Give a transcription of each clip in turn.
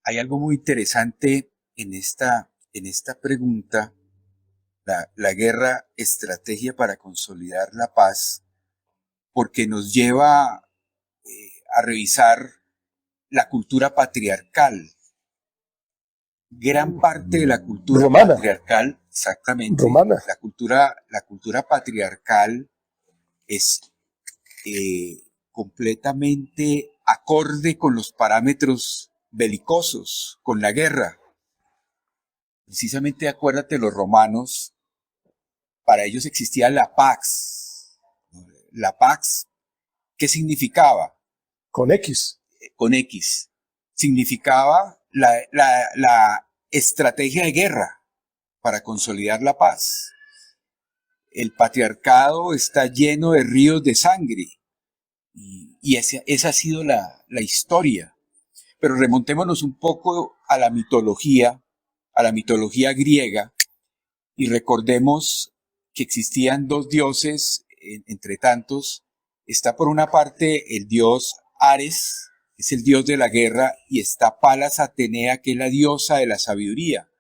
Hay algo muy interesante en esta pregunta, la guerra, estrategia para consolidar la paz, porque nos lleva a revisar la cultura patriarcal. Gran parte de la cultura Romana, patriarcal, exactamente, romana. la cultura patriarcal es completamente acorde con los parámetros belicosos, con la guerra. Precisamente acuérdate, los romanos, para ellos existía la pax. La pax, ¿qué significaba? Con X. Con X. Significaba la estrategia de guerra para consolidar la paz. El patriarcado está lleno de ríos de sangre y esa ha sido la historia. Pero remontémonos un poco a la mitología griega, y recordemos que existían dos dioses, entre tantos. Está por una parte el dios Ares, es el dios de la guerra, y está Palas Atenea, que es la diosa de la sabiduría.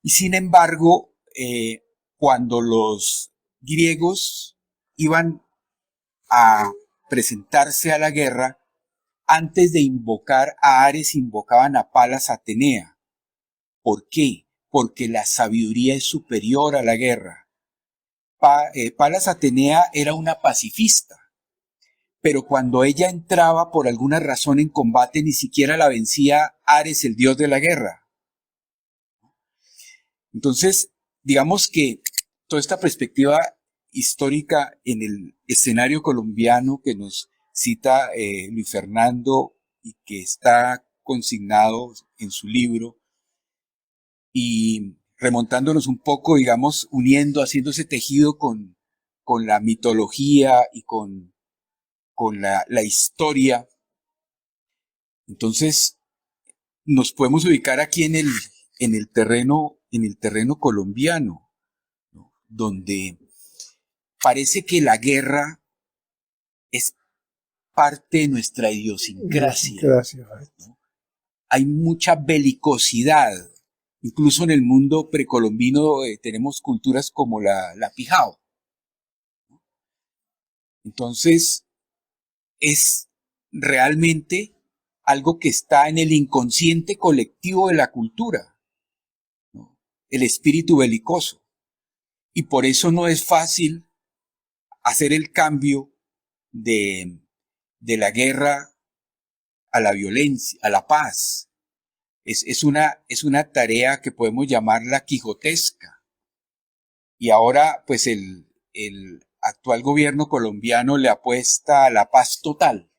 Y sin embargo, cuando los griegos iban a presentarse a la guerra, antes de invocar a Ares, invocaban a Palas Atenea. ¿Por qué? Porque la sabiduría es superior a la guerra. Palas Atenea era una pacifista, pero cuando ella entraba por alguna razón en combate, ni siquiera la vencía Ares, el dios de la guerra. Entonces, digamos que toda esta perspectiva histórica en el escenario colombiano que nos cita Luis Fernando y que está consignado en su libro, y remontándonos un poco, digamos, uniendo, haciendo ese tejido con la mitología y con la historia. Entonces, nos podemos ubicar aquí en el terreno colombiano, ¿no? Donde parece que la guerra es parte de nuestra idiosincrasia, Idiosincrasia. ¿no? Hay mucha belicosidad. Incluso en el mundo precolombino tenemos culturas como la pijao. Entonces, es realmente algo que está en el inconsciente colectivo de la cultura, ¿no? El espíritu belicoso. Y por eso no es fácil hacer el cambio de, de la guerra a la violencia, a la paz. Es una tarea que podemos llamarla quijotesca. Y ahora, pues el actual gobierno colombiano le apuesta a la paz total.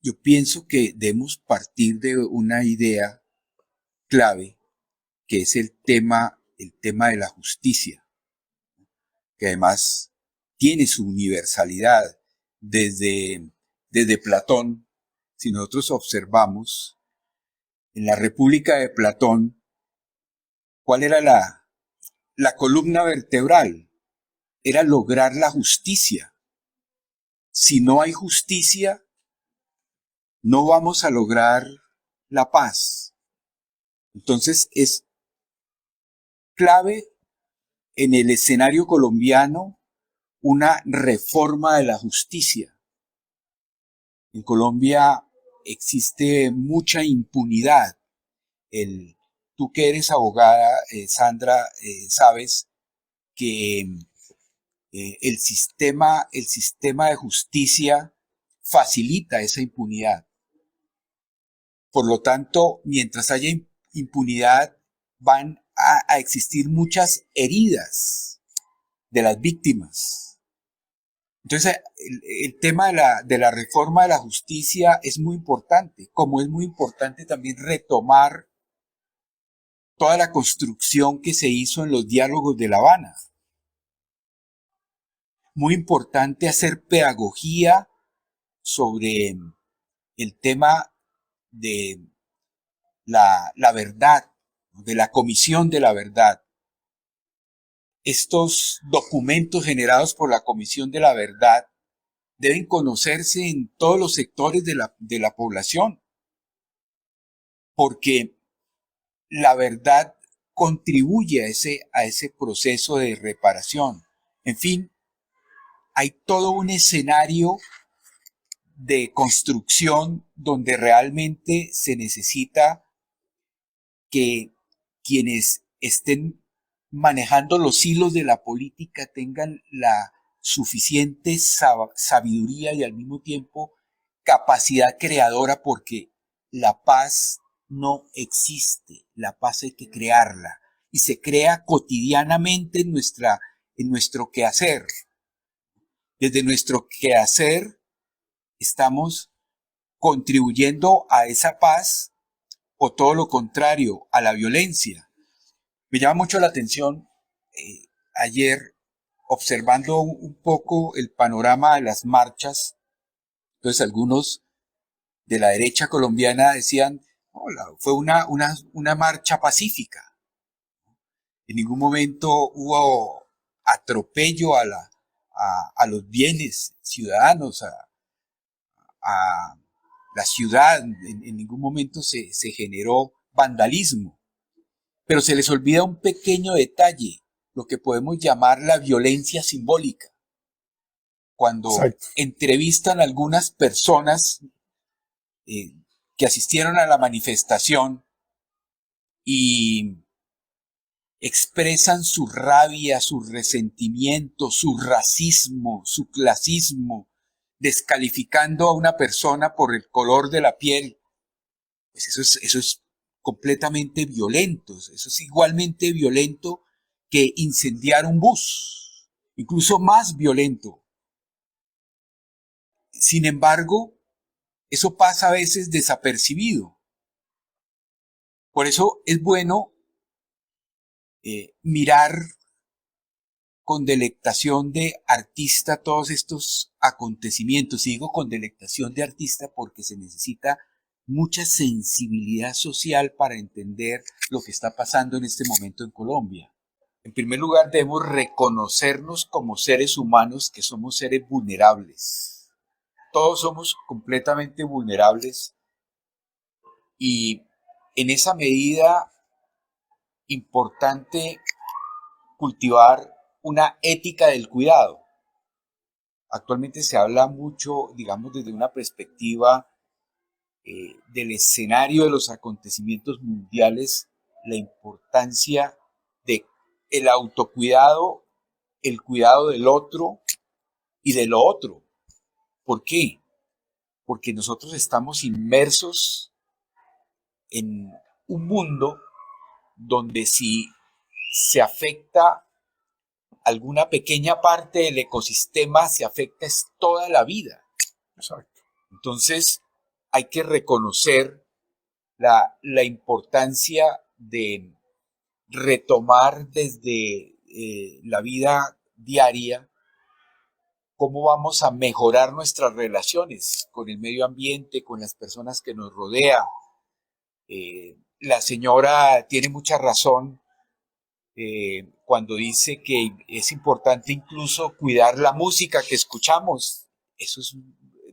Yo pienso que debemos partir de una idea clave, que es el tema de la justicia, que además tiene su universalidad desde Platón. Si nosotros observamos en la República de Platón, ¿cuál era la columna vertebral? Era lograr la justicia. Si no hay justicia, no vamos a lograr la paz. Entonces es clave en el escenario colombiano una reforma de la justicia. En Colombia existe mucha impunidad. Tú que eres abogada, Sandra, sabes que el sistema de justicia facilita esa impunidad. Por lo tanto, mientras haya impunidad, van a existir muchas heridas de las víctimas. Entonces, el tema de la reforma de la justicia es muy importante, como es muy importante también retomar toda la construcción que se hizo en los diálogos de La Habana. Muy importante hacer pedagogía sobre el tema de la verdad, de la comisión de la verdad. Estos documentos generados por la Comisión de la Verdad deben conocerse en todos los sectores de la población, porque la verdad contribuye a ese proceso de reparación. En fin, hay todo un escenario de construcción donde realmente se necesita que quienes estén manejando los hilos de la política tengan la suficiente sabiduría y al mismo tiempo capacidad creadora, porque la paz no existe, la paz hay que crearla y se crea cotidianamente en nuestro quehacer. Desde nuestro quehacer estamos contribuyendo a esa paz o todo lo contrario, a la violencia. Me llama mucho la atención ayer observando un poco el panorama de las marchas. Entonces algunos de la derecha colombiana decían, hola, fue una marcha pacífica. En ningún momento hubo atropello a los bienes ciudadanos, a la ciudad, en ningún momento se generó vandalismo. Pero se les olvida un pequeño detalle, lo que podemos llamar la violencia simbólica. Cuando Exacto. entrevistan a algunas personas que asistieron a la manifestación y expresan su rabia, su resentimiento, su racismo, su clasismo, descalificando a una persona por el color de la piel, pues eso es completamente violento, eso es igualmente violento que incendiar un bus, incluso más violento. Sin embargo, eso pasa a veces desapercibido. Por eso es bueno mirar con delectación de artista todos estos acontecimientos. Y digo con delectación de artista porque se necesita mucha sensibilidad social para entender lo que está pasando en este momento en Colombia. En primer lugar, debemos reconocernos como seres humanos que somos seres vulnerables. Todos somos completamente vulnerables y en esa medida importante cultivar una ética del cuidado. Actualmente se habla mucho, digamos, desde una perspectiva del escenario de los acontecimientos mundiales, la importancia de el autocuidado, el cuidado del otro y de lo otro. ¿Por qué? Porque nosotros estamos inmersos en un mundo donde si se afecta alguna pequeña parte del ecosistema, se afecta es toda la vida. Exacto. Entonces hay que reconocer la importancia de retomar desde la vida diaria cómo vamos a mejorar nuestras relaciones con el medio ambiente, con las personas que nos rodean. La señora tiene mucha razón cuando dice que es importante incluso cuidar la música que escuchamos. Eso es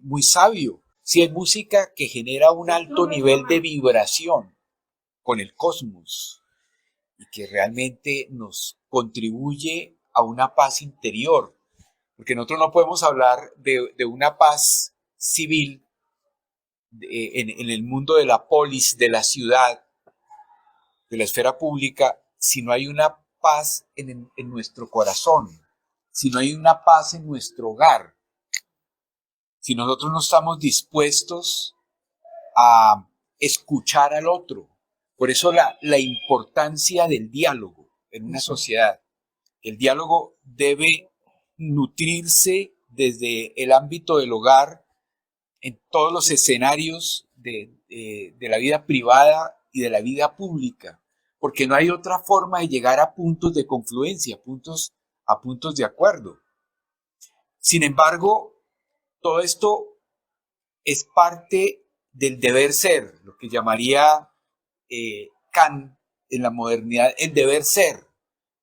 muy sabio. Si hay música que genera un alto nivel de vibración con el cosmos y que realmente nos contribuye a una paz interior, porque nosotros no podemos hablar de una paz civil en el mundo de la polis, de la ciudad, de la esfera pública, si no hay una paz en nuestro corazón, si no hay una paz en nuestro hogar, si nosotros no estamos dispuestos a escuchar al otro. Por eso la importancia del diálogo en una sociedad. El diálogo debe nutrirse desde el ámbito del hogar, en todos los escenarios de la vida privada y de la vida pública, porque no hay otra forma de llegar a puntos de confluencia, a puntos de acuerdo. Sin embargo, todo esto es parte del deber ser, lo que llamaría Kant en la modernidad, el deber ser.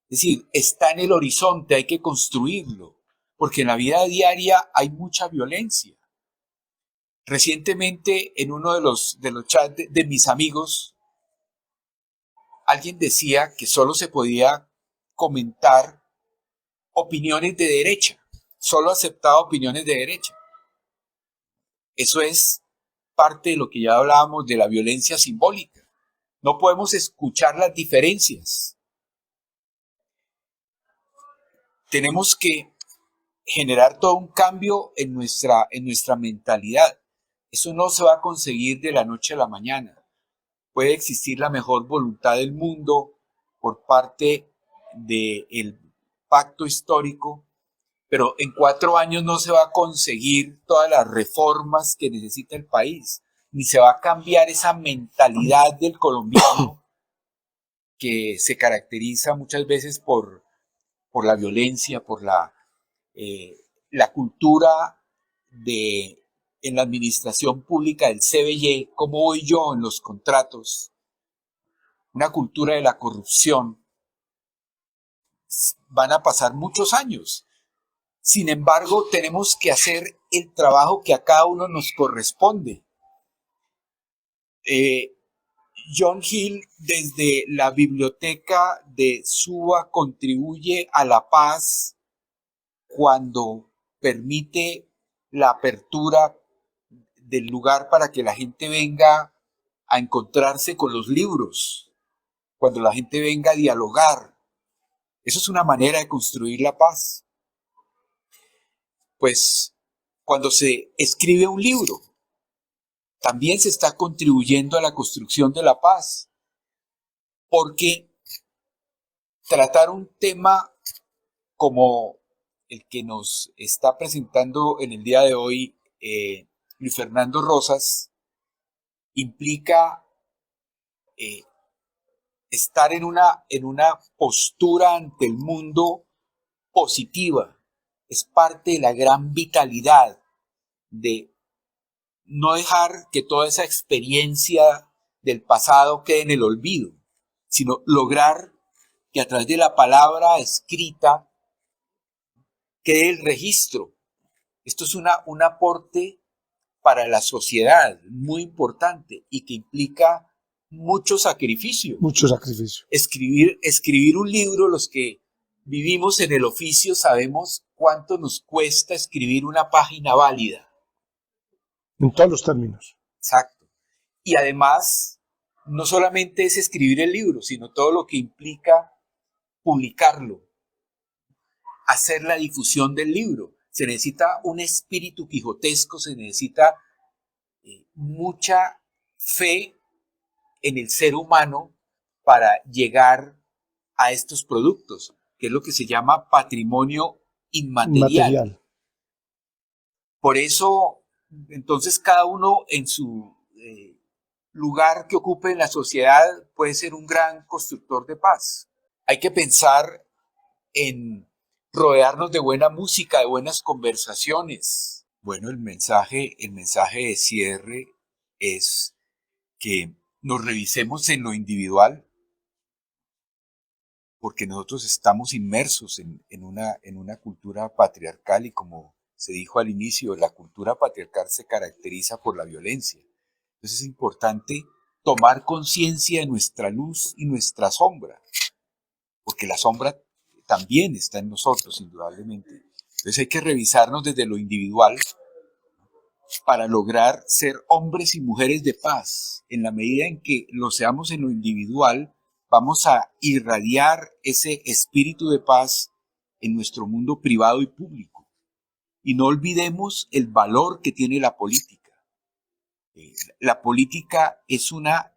Es decir, está en el horizonte, hay que construirlo, porque en la vida diaria hay mucha violencia. Recientemente, en uno de los chats de mis amigos, alguien decía que solo se podía comentar opiniones de derecha, solo aceptaba opiniones de derecha. Eso es parte de lo que ya hablábamos de la violencia simbólica. No podemos escuchar las diferencias. Tenemos que generar todo un cambio en nuestra mentalidad. Eso no se va a conseguir de la noche a la mañana. Puede existir la mejor voluntad del mundo por parte del pacto histórico, pero en 4 años no se va a conseguir todas las reformas que necesita el país, ni se va a cambiar esa mentalidad del colombiano que se caracteriza muchas veces por la violencia, por la cultura en la administración pública del CBY, cómo voy yo en los contratos, una cultura de la corrupción. Van a pasar muchos años. Sin embargo, tenemos que hacer el trabajo que a cada uno nos corresponde. John Hill, desde la biblioteca de Suba, contribuye a la paz cuando permite la apertura del lugar para que la gente venga a encontrarse con los libros, cuando la gente venga a dialogar. Eso es una manera de construir la paz. Pues cuando se escribe un libro, también se está contribuyendo a la construcción de la paz, porque tratar un tema como el que nos está presentando en el día de hoy Luis Fernando Rosas implica estar en una postura ante el mundo positiva. Es parte de la gran vitalidad de no dejar que toda esa experiencia del pasado quede en el olvido, sino lograr que a través de la palabra escrita quede el registro. Esto es un aporte para la sociedad muy importante y que implica mucho sacrificio. Mucho sacrificio. Escribir un libro, los que vivimos en el oficio sabemos cuánto nos cuesta escribir una página válida. En todos los términos. Exacto. Y además, no solamente es escribir el libro, sino todo lo que implica publicarlo, hacer la difusión del libro. Se necesita un espíritu quijotesco, se necesita mucha fe en el ser humano para llegar a estos productos, que es lo que se llama patrimonio inmaterial. Por eso, entonces, cada uno en su lugar que ocupe en la sociedad puede ser un gran constructor de paz. Hay que pensar en rodearnos de buena música, de buenas conversaciones. Bueno, el mensaje de cierre es que nos revisemos en lo individual, porque nosotros estamos inmersos en una cultura patriarcal y como se dijo al inicio, la cultura patriarcal se caracteriza por la violencia. Entonces es importante tomar conciencia de nuestra luz y nuestra sombra, porque la sombra también está en nosotros, indudablemente. Entonces hay que revisarnos desde lo individual para lograr ser hombres y mujeres de paz. En la medida en que lo seamos en lo individual, vamos a irradiar ese espíritu de paz en nuestro mundo privado y público. Y no olvidemos el valor que tiene la política. La política es una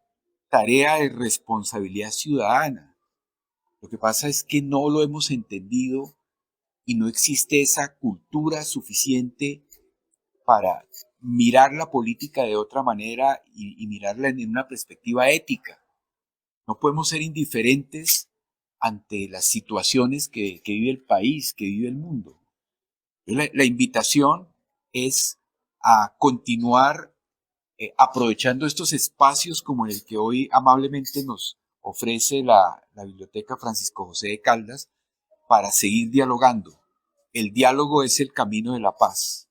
tarea de responsabilidad ciudadana. Lo que pasa es que no lo hemos entendido y no existe esa cultura suficiente para mirar la política de otra manera y mirarla en una perspectiva ética. No podemos ser indiferentes ante las situaciones que vive el país, que vive el mundo. La invitación es a continuar aprovechando estos espacios como el que hoy amablemente nos ofrece la Biblioteca Francisco José de Caldas para seguir dialogando. El diálogo es el camino de la paz.